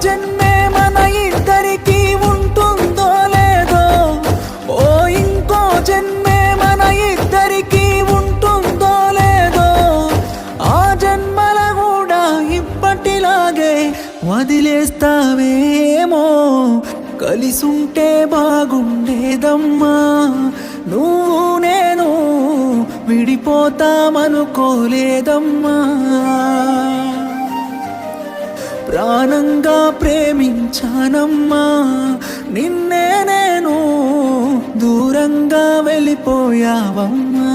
జన్మే మన ఇద్దరికి ఉంటుందో లేదో, ఓ ఇంకో జన్మే మన ఇద్దరికి ఉంటుందో లేదో, ఆ జన్మల కూడా ఇప్పటిలాగే వదిలేస్తావేమో. కలిసుంటే బాగుండేదమ్మా, నువ్వు నేను విడిపోతామనుకోలేదమ్మా. ప్రాణంగా ప్రేమించానమ్మా, నిన్నే నేను దూరంగా వెళ్ళిపోయావమ్మా.